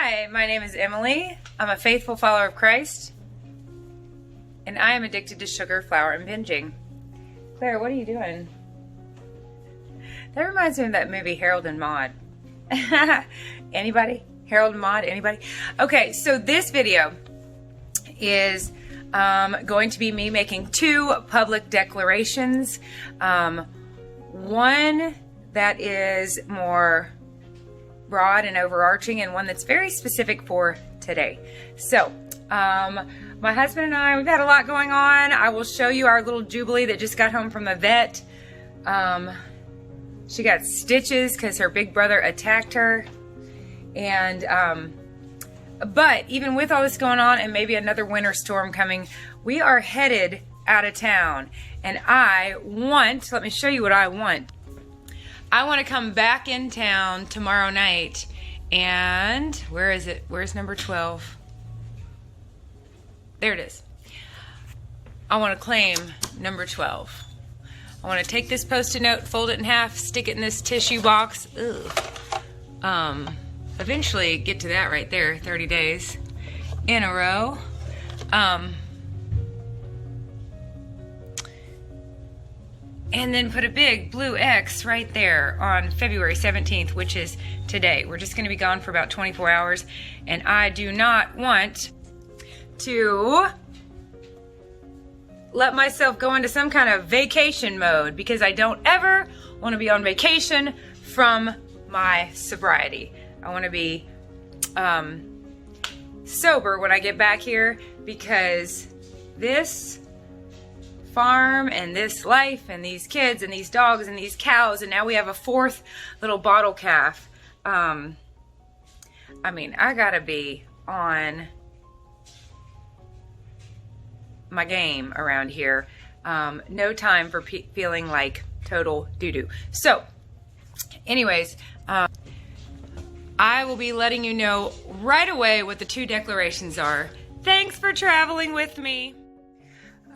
Hi, my name is Emily. I'm a faithful follower of Christ, and I am addicted to sugar, flour, and binging. Claire, what are you doing? That reminds me of that movie, Harold and Maude. Anybody? Harold and Maude? Anybody? Okay, so this video is going to be me making two public declarations. One that is more broad and overarching, and one that's very specific for today. So, my husband and I, we've had a lot going on. I will show you our little Jubilee that just got home from the vet. She got stitches because her big brother attacked her. And, but even with all this going on and maybe another winter storm coming, we are headed out of town. And let me show you what I want. I want to come back in town tomorrow night, and where is it? Where's number 12? There it is. I want to claim number 12. I want to take this Post-it note, fold it in half, stick it in this tissue box. Eventually get to that right there, 30 days in a row. And then put a big blue X right there on February 17th, which is today. We're just going to be gone for about 24 hours. And I do not want to let myself go into some kind of vacation mode, because I don't ever want to be on vacation from my sobriety. I want to be sober when I get back here, because this farm and this life and these kids and these dogs and these cows, and now we have a fourth little bottle calf. I mean, I gotta be on my game around here. No time for feeling like total doo-doo. So anyways, I will be letting you know right away what the two declarations are. Thanks for traveling with me.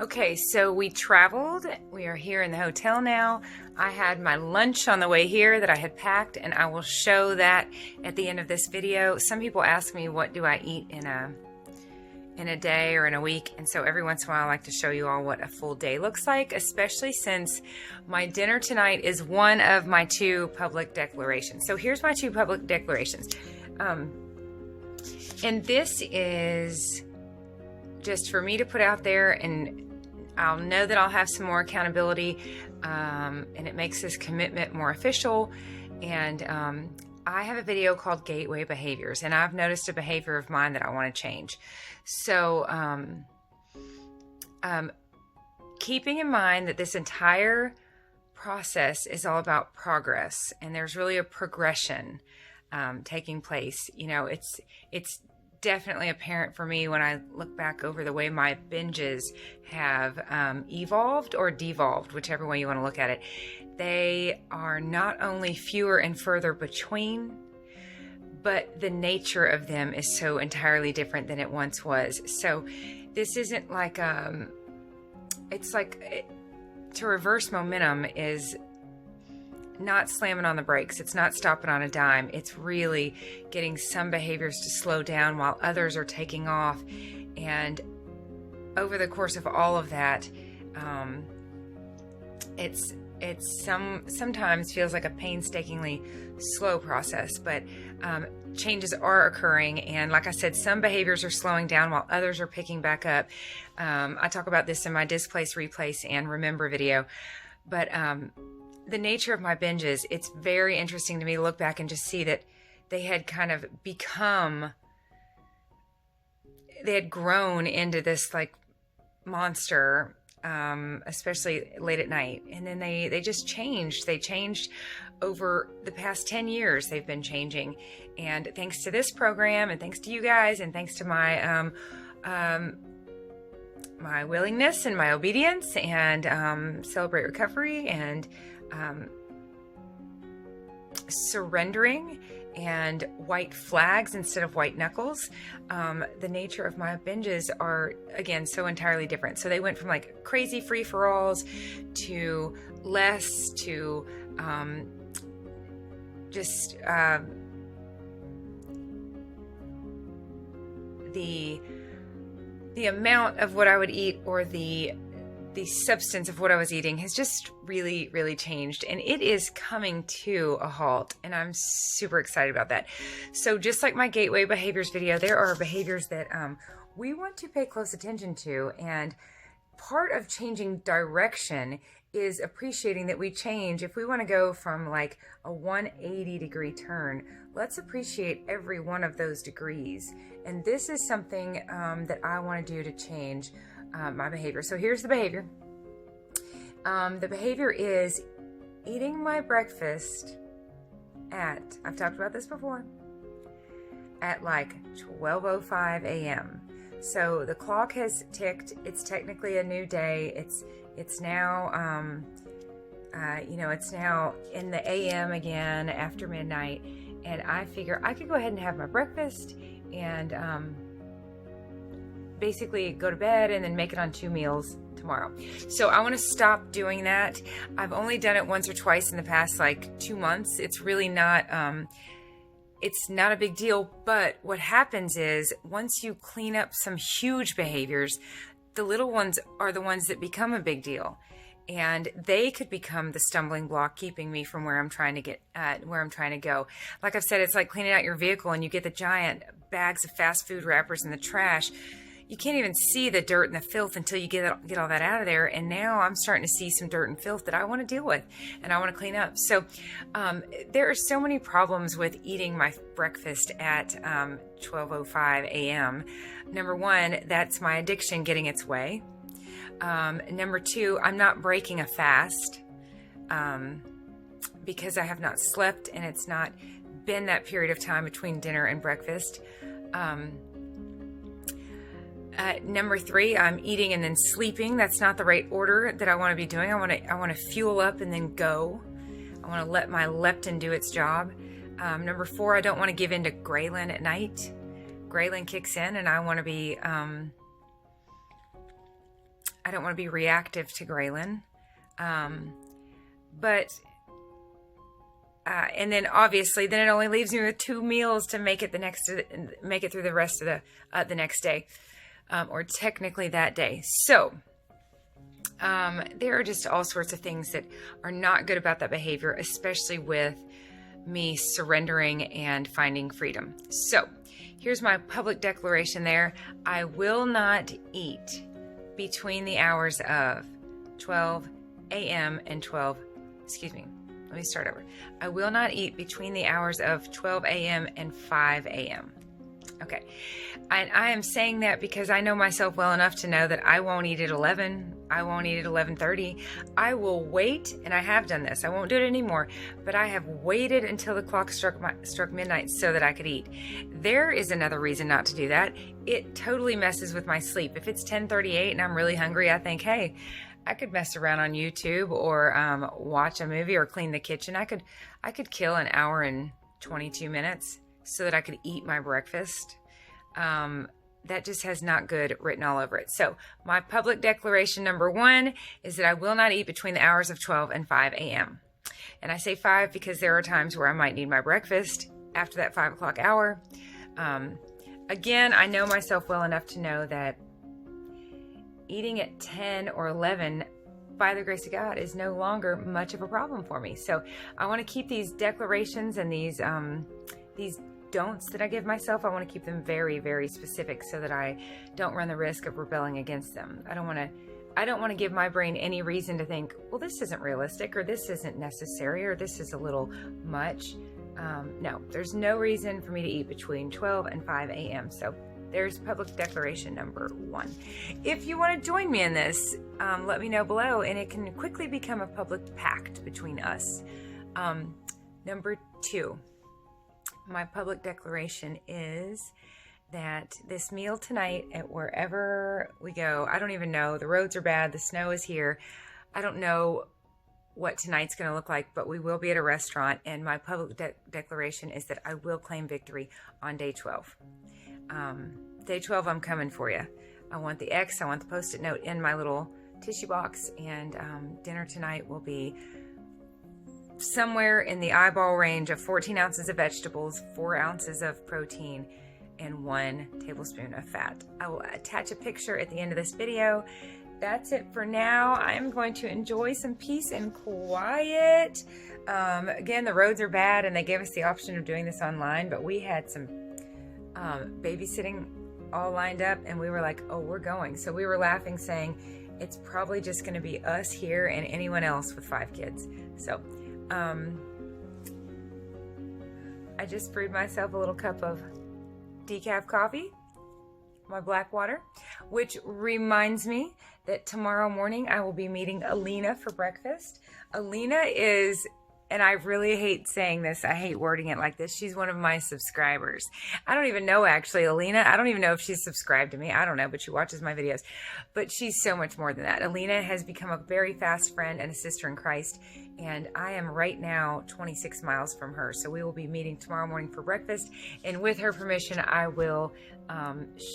Okay, so we traveled. We are here in the hotel now. I had my lunch on the way here that I had packed, and I will show that at the end of this video. Some people ask me, what do I eat in a day or in a week? And so every once in a while I like to show you all what a full day looks like, especially since my dinner tonight is one of my two public declarations. So here's my two public declarations. And this is just for me to put out there, and I'll know that I'll have some more accountability, and it makes this commitment more official. And I have a video called Gateway Behaviors, and I've noticed a behavior of mine that I want to change. So keeping in mind that this entire process is all about progress, and there's really a progression taking place. You know, it's definitely apparent for me when I look back over the way my binges have evolved or devolved, whichever way you want to look at it. They are not only fewer and further between, but the nature of them is so entirely different than it once was. So this isn't like, to reverse momentum is not slamming on the brakes. It's not stopping on a dime. It's really getting some behaviors to slow down while others are taking off. And over the course of all of that, it's sometimes feels like a painstakingly slow process, but changes are occurring. And like I said, some behaviors are slowing down while others are picking back up. I talk about this in my Displace, Replace, and Remember video. But the nature of my binges, it's very interesting to me to look back and just see that they had kind of they had grown into this like monster, especially late at night. And then they just changed. They changed over the past 10 years. They've been changing. And thanks to this program, and thanks to you guys, and thanks to my my willingness and my obedience, and Celebrate Recovery, and surrendering, and white flags instead of white knuckles, the nature of my binges are, again, so entirely different. So they went from like crazy free-for-alls to less, to the amount of what I would eat, or the substance of what I was eating, has just really, really changed, and it is coming to a halt, and I'm super excited about that. So just like my gateway behaviors video, there are behaviors that we want to pay close attention to, and part of changing direction is appreciating that we change. If we want to go from like a 180-degree turn, let's appreciate every one of those degrees. And this is something that I want to do to change my behavior. So here's the behavior. The behavior is eating my breakfast at, I've talked about this before, at like 12:05 a.m. So the clock has ticked. It's technically a new day. It's now, it's now in the a.m. again after midnight. And I figure I could go ahead and have my breakfast and basically go to bed and then make it on 2 meals tomorrow. So I want to stop doing that. I've only done it once or twice in the past like 2 months. It's really not, it's not a big deal. But what happens is once you clean up some huge behaviors, the little ones are the ones that become a big deal. And they could become the stumbling block keeping me from where I'm trying to get where I'm trying to go. Like I've said, it's like cleaning out your vehicle and you get the giant bags of fast food wrappers in the trash. You can't even see the dirt and the filth until you get all that out of there. And now I'm starting to see some dirt and filth that I want to deal with and I want to clean up. So there are so many problems with eating my breakfast at 12:05 a.m. Number one, that's my addiction getting its way. Number two, I'm not breaking a fast because I have not slept and it's not been that period of time between dinner and breakfast. Number three, I'm eating and then sleeping. That's not the right order that I want to be doing. I want to fuel up and then go. I want to let my leptin do its job. Number four, I don't want to give in to ghrelin at night. Ghrelin kicks in and I want to be, I don't want to be reactive to ghrelin. And then obviously, then it only leaves me with 2 meals to make it through the rest of the next day, or technically that day. So there are just all sorts of things that are not good about that behavior, especially with me surrendering and finding freedom. So here's my public declaration there. I will not eat between the hours of 12 a.m. and let me start over. I will not eat between the hours of 12 a.m. and 5 a.m. Okay. And I am saying that because I know myself well enough to know that I won't eat at 11. I won't eat at 11:30. I will wait, and I have done this. I won't do it anymore, but I have waited until the clock struck midnight so that I could eat. There is another reason not to do that. It totally messes with my sleep. If it's 10:38 and I'm really hungry, I think, hey, I could mess around on YouTube or watch a movie or clean the kitchen. I could kill an hour and 22 minutes so that I could eat my breakfast. That just has not good written all over it. So my public declaration number one is that I will not eat between the hours of 12 and 5 a.m. And I say 5 because there are times where I might need my breakfast after that 5 o'clock hour. Again, I know myself well enough to know that eating at 10 or 11, by the grace of God, is no longer much of a problem for me. So I want to keep these declarations and these don'ts that I give myself, I want to keep them very, very specific so that I don't run the risk of rebelling against them. I don't want to give my brain any reason to think, well, this isn't realistic, or this isn't necessary, or this is a little much. No, there's no reason for me to eat between 12 and 5 a.m. So there's public declaration number one. If you want to join me in this, let me know below, and it can quickly become a public pact between us. Number two, my public declaration is that this meal tonight at wherever we go, I don't even know, the roads are bad, the snow is here, I don't know what tonight's going to look like, but we will be at a restaurant, and my public declaration is that I will claim victory on day 12. Day 12, I'm coming for you. I want the X, I want the Post-it note in my little tissue box, and dinner tonight will be somewhere in the eyeball range of 14 ounces of vegetables, 4 ounces of protein, and 1 tablespoon of fat. I will attach a picture at the end of this video. That's it for now. I'm going to enjoy some peace and quiet. Again, the roads are bad and they gave us the option of doing this online, but we had some babysitting all lined up and we were like, oh, we're going. So we were laughing saying, it's probably just gonna be us here and anyone else with 5 kids. So I just brewed myself a little cup of decaf coffee, my black water, which reminds me that tomorrow morning I will be meeting Alina for breakfast. Alina is, and I really hate saying this, I hate wording it like this, she's one of my subscribers. I don't even know actually, Alina, I don't even know if she's subscribed to me, I don't know, but she watches my videos. But she's so much more than that. Alina has become a very fast friend and a sister in Christ, and I am right now 26 miles from her. So we will be meeting tomorrow morning for breakfast, and with her permission, I will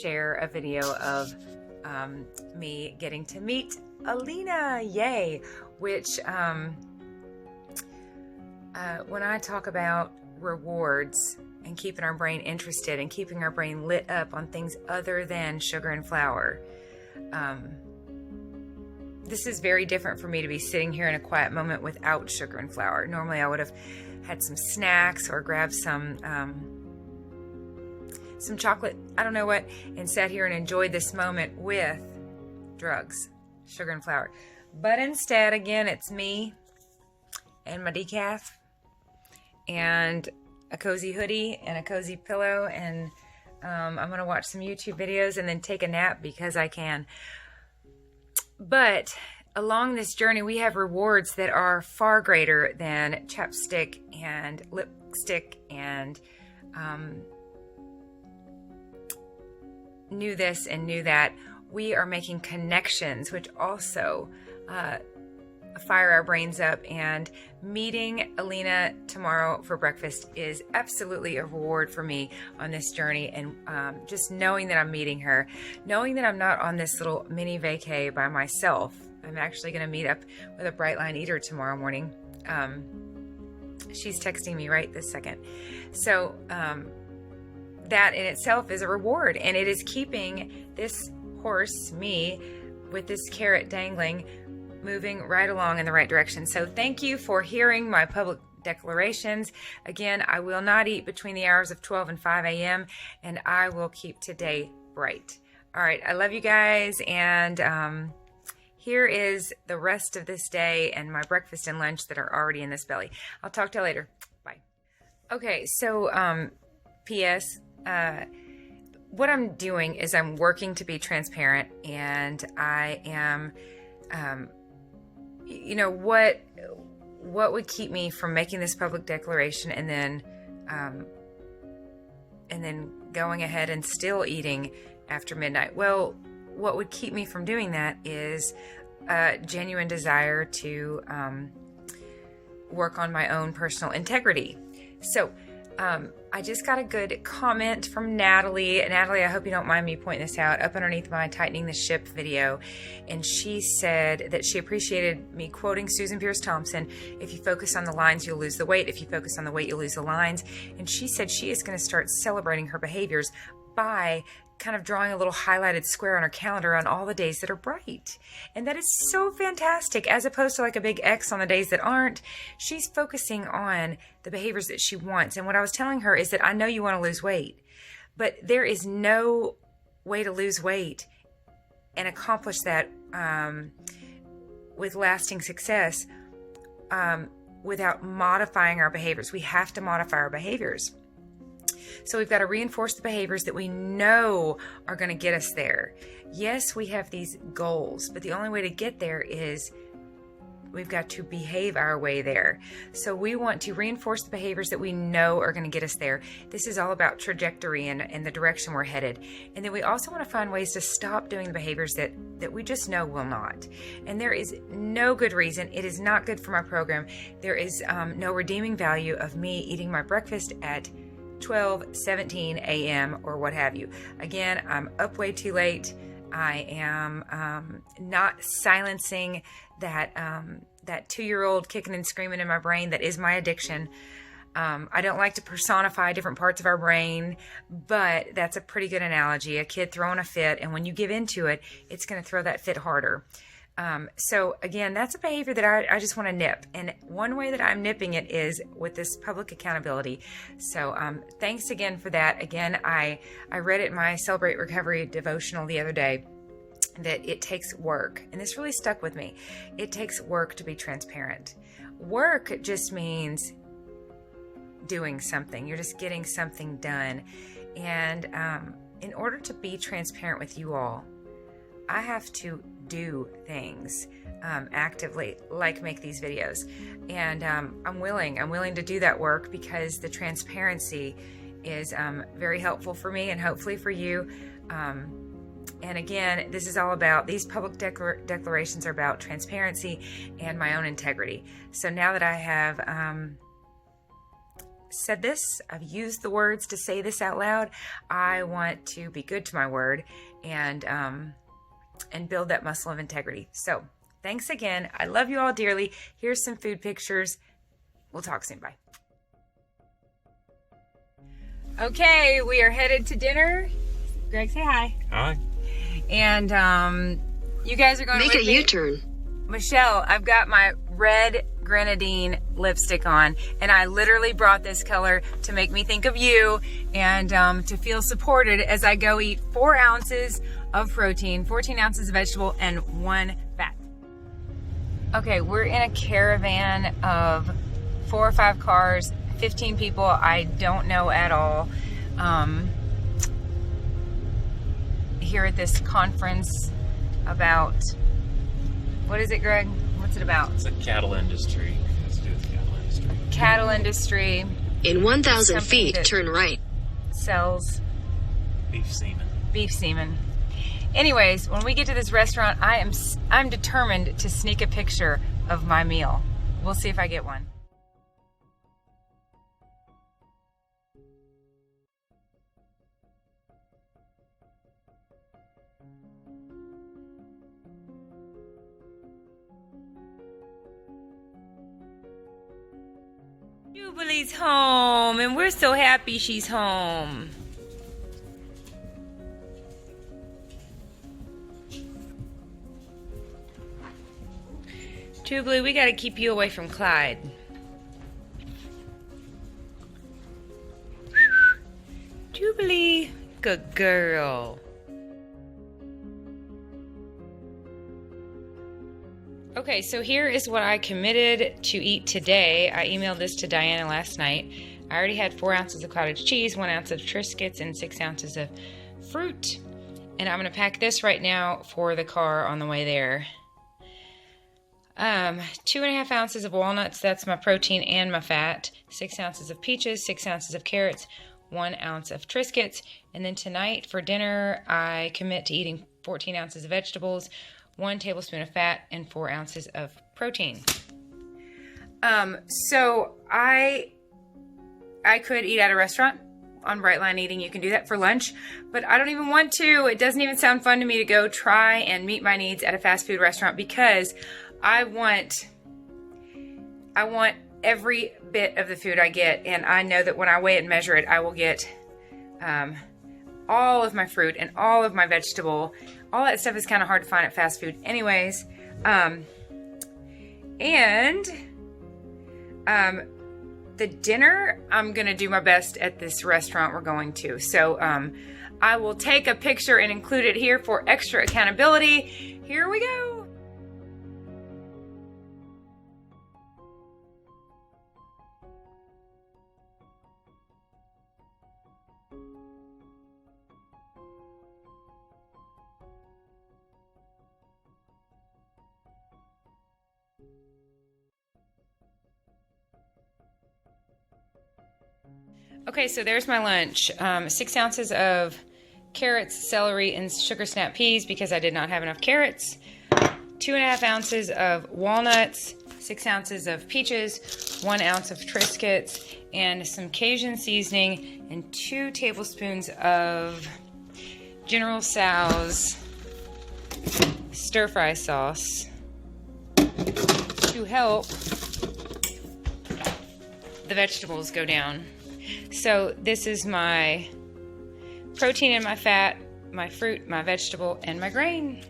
share a video of me getting to meet Alina, yay, which when I talk about rewards and keeping our brain interested and keeping our brain lit up on things other than sugar and flour, this is very different for me to be sitting here in a quiet moment without sugar and flour. Normally I would have had some snacks or grabbed some chocolate, I don't know what, and sat here and enjoyed this moment with drugs, sugar and flour. But instead, again, it's me and my decaf and a cozy hoodie and a cozy pillow, and I'm gonna watch some YouTube videos and then take a nap because I can. But along this journey, we have rewards that are far greater than chapstick and lipstick and knew this and knew that. We are making connections, which also fire our brains up, and meeting Alina tomorrow for breakfast is absolutely a reward for me on this journey. And just knowing that I'm meeting her, knowing that I'm not on this little mini vacay by myself. I'm actually going to meet up with a Brightline eater tomorrow morning. She's texting me right this second. So that in itself is a reward, and it is keeping this horse, me, with this carrot dangling, moving right along in the right direction. So thank you for hearing my public declarations. Again, I will not eat between the hours of 12 and 5 a.m. and I will keep today bright. All right, I love you guys, and here is the rest of this day and my breakfast and lunch that are already in this belly. I'll talk to you later. Bye. Okay, so P.S. What I'm doing is I'm working to be transparent, and I am you know, what would keep me from making this public declaration and then going ahead and still eating after midnight? Well, what would keep me from doing that is a genuine desire to work on my own personal integrity. So I just got a good comment from Natalie. Natalie, I hope you don't mind me pointing this out, up underneath my Tightening the Ship video. And she said that she appreciated me quoting Susan Pierce Thompson, if you focus on the lines, you'll lose the weight. If you focus on the weight, you'll lose the lines. And she said she is going to start celebrating her behaviors by kind of drawing a little highlighted square on her calendar on all the days that are bright. And that is so fantastic, as opposed to like a big X on the days that aren't. She's focusing on the behaviors that she wants. And what I was telling her is that I know you want to lose weight, but there is no way to lose weight and accomplish that with lasting success without modifying our behaviors. We have to modify our behaviors. So we've got to reinforce the behaviors that we know are going to get us there. Yes, we have these goals, but the only way to get there is we've got to behave our way there. So we want to reinforce the behaviors that we know are going to get us there. This is all about trajectory and the direction we're headed. And then we also want to find ways to stop doing the behaviors that we just know will not. And there is no good reason. It is not good for my program. There is no redeeming value of me eating my breakfast at 12, 17 a.m. or what have you. Again, I'm up way too late. I am not silencing that 2-year-old kicking and screaming in my brain that is my addiction. I don't like to personify different parts of our brain, but that's a pretty good analogy. A kid throwing a fit, and when you give into it, it's going to throw that fit harder. So again, that's a behavior that I just want to nip. And one way that I'm nipping it is with this public accountability. So thanks again for that. Again, I read it in my Celebrate Recovery devotional the other day that it takes work. And this really stuck with me. It takes work to be transparent. Work just means doing something. You're just getting something done. And in order to be transparent with you all, I have to do things actively, like make these videos. And I'm willing to do that work because the transparency is very helpful for me and hopefully for you. And again, this is all about, these public declarations are about transparency and my own integrity. So now that I have said this, I've used the words to say this out loud, I want to be good to my word and build that muscle of integrity. So thanks again. I love you all dearly. Here's some food pictures. We'll talk soon. Bye. Okay, we are headed to dinner. Greg, say hi. Hi. And you guys are going to make a U-turn. Michelle, I've got my red grenadine lipstick on, and I literally brought this color to make me think of you and to feel supported as I go eat 4 ounces of protein, 14 ounces of vegetable, and 1 fat. Okay, we're in a caravan of 4 or 5 cars, 15 people I don't know at all, here at this conference about, what is it, Greg? What's it about? It's a cattle industry. It has to do with cattle industry. Cattle industry. In 1,000 feet, turn right. Sells Beef semen. beef semen. Anyways, when we get to this restaurant, I'm determined to sneak a picture of my meal. We'll see if I get one. Jubilee's home, and we're so happy she's home. Jubilee, we gotta keep you away from Clyde. Jubilee, good girl. Okay, so here is what I committed to eat today. I emailed this to Diana last night. I already had 4 ounces of cottage cheese, 1 ounce of Triscuits, and 6 ounces of fruit. And I'm gonna pack this right now for the car on the way there. 2.5 ounces of walnuts, that's my protein and my fat. 6 ounces of peaches, 6 ounces of carrots, 1 ounce of Triscuits. And then tonight for dinner, I commit to eating 14 ounces of vegetables, 1 tablespoon of fat, and 4 ounces of protein. So I could eat at a restaurant on Brightline Eating. You can do that for lunch, but I don't even want to. It doesn't even sound fun to me to go try and meet my needs at a fast food restaurant because I want every bit of the food I get, and I know that when I weigh it and measure it, I will get all of my fruit and all of my vegetable. All that stuff is kind of hard to find at fast food anyways. The dinner, I'm going to do my best at this restaurant we're going to. So I will take a picture and include it here for extra accountability. Here we go. Okay, so there's my lunch. 6 ounces of carrots, celery, and sugar snap peas because I did not have enough carrots. 2.5 ounces of walnuts, 6 ounces of peaches, 1 ounce of Triscuits, and some Cajun seasoning, and 2 tablespoons of General Tso's stir-fry sauce to help the vegetables go down. So this is my protein and my fat, my fruit, my vegetable, and my grain.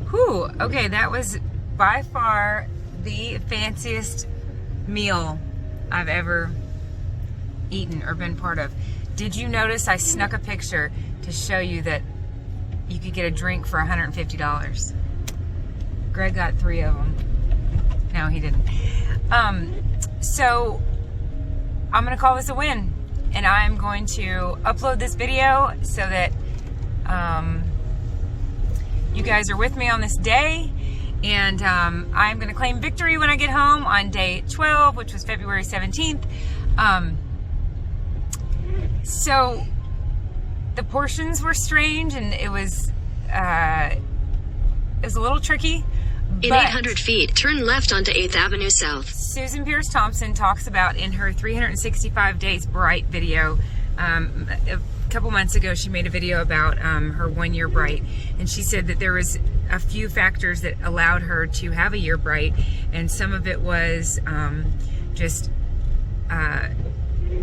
Whew, okay, that was by far the fanciest meal I've ever eaten or been part of. Did you notice I snuck a picture to show you that you could get a drink for $150? Greg got 3 of them. No, he didn't. So I'm gonna call this a win, and I'm going to upload this video so that you guys are with me on this day, and I'm going to claim victory when I get home on day 12, which was February 17th. So the portions were strange, and it was a little tricky. In 800 feet, turn left onto 8th Avenue South. Susan Pierce Thompson talks about in her 365 Days Bright video, a couple months ago, she made a video about her 1 year bright, and she said that there was a few factors that allowed her to have a year bright, and some of it was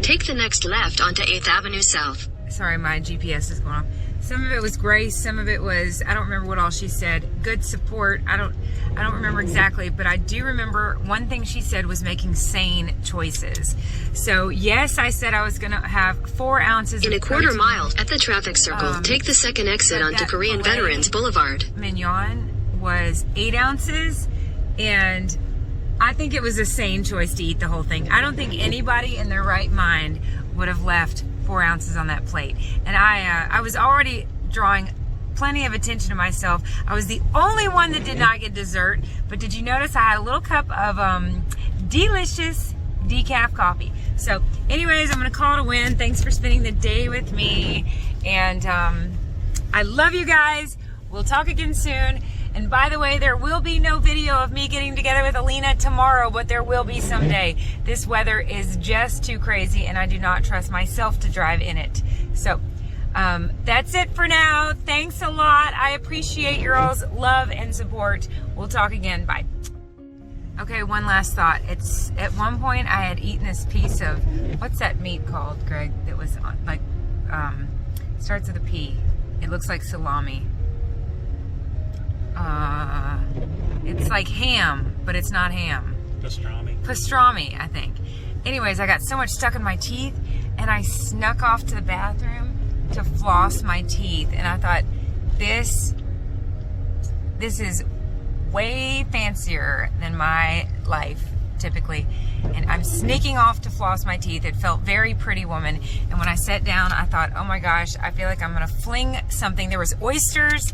Take the next left onto 8th Avenue South. Sorry, my GPS is going off. Some of it was grace, some of it was, I don't remember what all she said. Good support, I don't remember exactly, but I do remember one thing she said was making sane choices. So yes, I said I was gonna have 4 ounces in of a quarter protein. mile at the traffic circle. Take the second exit onto Korean Veterans Boulevard. Mignon was 8 ounces, and I think it was a sane choice to eat the whole thing. I don't think anybody in their right mind would have left 4 ounces on that plate. And I was already drawing plenty of attention to myself. I was the only one that did not get dessert, but did you notice I had a little cup of delicious decaf coffee? So anyways, I'm gonna call it a win. Thanks for spending the day with me, and I love you guys. We'll talk again soon. And by the way, there will be no video of me getting together with Alina tomorrow, but there will be someday. This weather is just too crazy, and I do not trust myself to drive in it. So that's it for now. Thanks a lot. I appreciate your all's love and support. We'll talk again. Bye. Okay, one last thought. It's at one point I had eaten this piece of, what's that meat called, Greg? That was like starts with a P. It looks like salami. It's like ham, but it's not ham. Pastrami. Pastrami, I think. Anyways, I got so much stuck in my teeth, and I snuck off to the bathroom to floss my teeth, and I thought, this is way fancier than my life typically, and I'm sneaking off to floss my teeth. It felt very Pretty Woman, and when I sat down, I thought, oh my gosh, I feel like I'm gonna fling something. There was oysters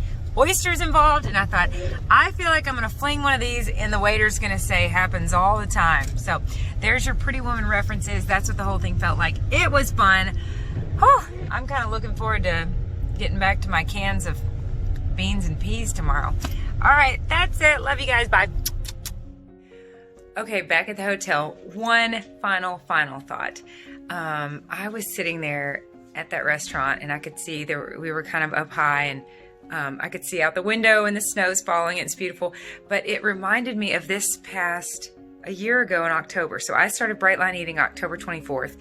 involved, and I thought, I feel like I'm gonna fling one of these, and the waiter's gonna say, happens all the time. So there's your Pretty Woman references. That's what the whole thing felt like. It was fun. Oh, I'm kind of looking forward to getting back to my cans of beans and peas tomorrow. All right, that's it. Love you guys. Bye. Okay, back at the hotel. One final thought. I was sitting there at that restaurant, and I could see we were kind of up high, and I could see out the window, and the snow's falling. It's beautiful, but it reminded me of this past a year ago in October. So I started Bright Line Eating October 24th,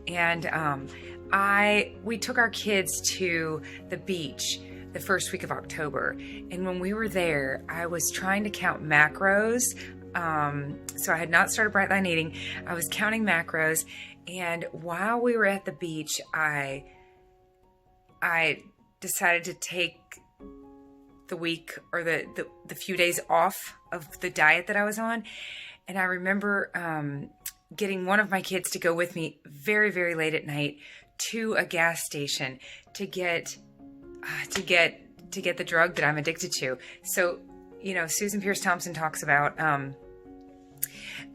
and we took our kids to the beach the first week of October, and when we were there, I was trying to count macros. So I had not started Bright Line Eating. I was counting macros, and while we were at the beach, I decided to take the week or the few days off of the diet that I was on. And I remember getting one of my kids to go with me very, very late at night to a gas station to get the drug that I'm addicted to. So Susan Pierce Thompson talks about,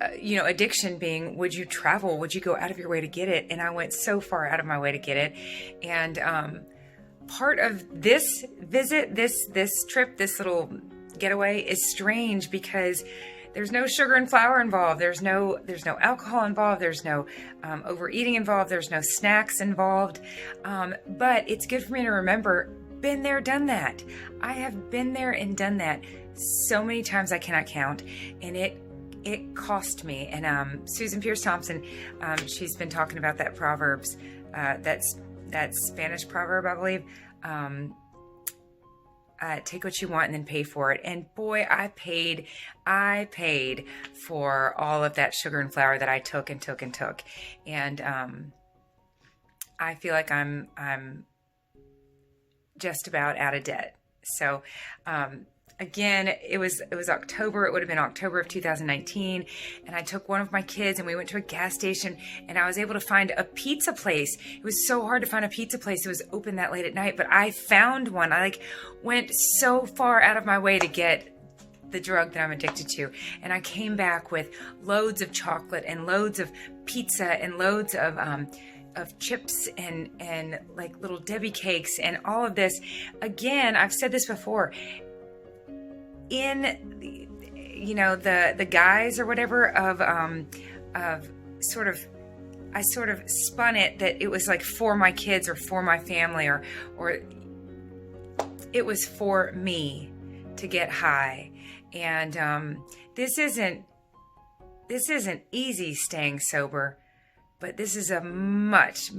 addiction being, would you travel? Would you go out of your way to get it? And I went so far out of my way to get it. And part of this visit, this trip, this little getaway is strange because there's no sugar and flour involved. There's no alcohol involved. There's no overeating involved. There's no snacks involved. But it's good for me to remember, been there, done that. I have been there and done that so many times I cannot count. And it cost me. And Susan Pierce Thompson, she's been talking about that Proverbs, that Spanish proverb, I believe. Take what you want and then pay for it. And boy, I paid for all of that sugar and flour that I took. And I feel like I'm just about out of debt. So again, it was October. It would have been October of 2019. And I took one of my kids and we went to a gas station and I was able to find a pizza place. It was so hard to find a pizza place. It was open that late at night, but I found one. I went so far out of my way to get the drug that I'm addicted to. And I came back with loads of chocolate and loads of pizza and loads of chips and like little Debbie cakes and all of this. Again, I've said this before, in the guise or whatever of I sort of spun it that it was like for my kids or for my family or it was for me to get high. And this isn't easy staying sober, but this is a much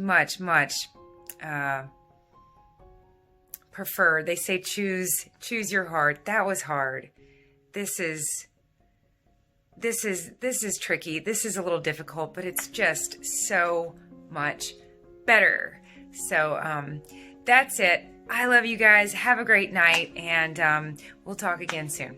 preferred. They say choose your heart. That was hard. This is tricky. This is a little difficult, but it's just so much better. So that's it. I love you guys. Have a great night, and we'll talk again soon.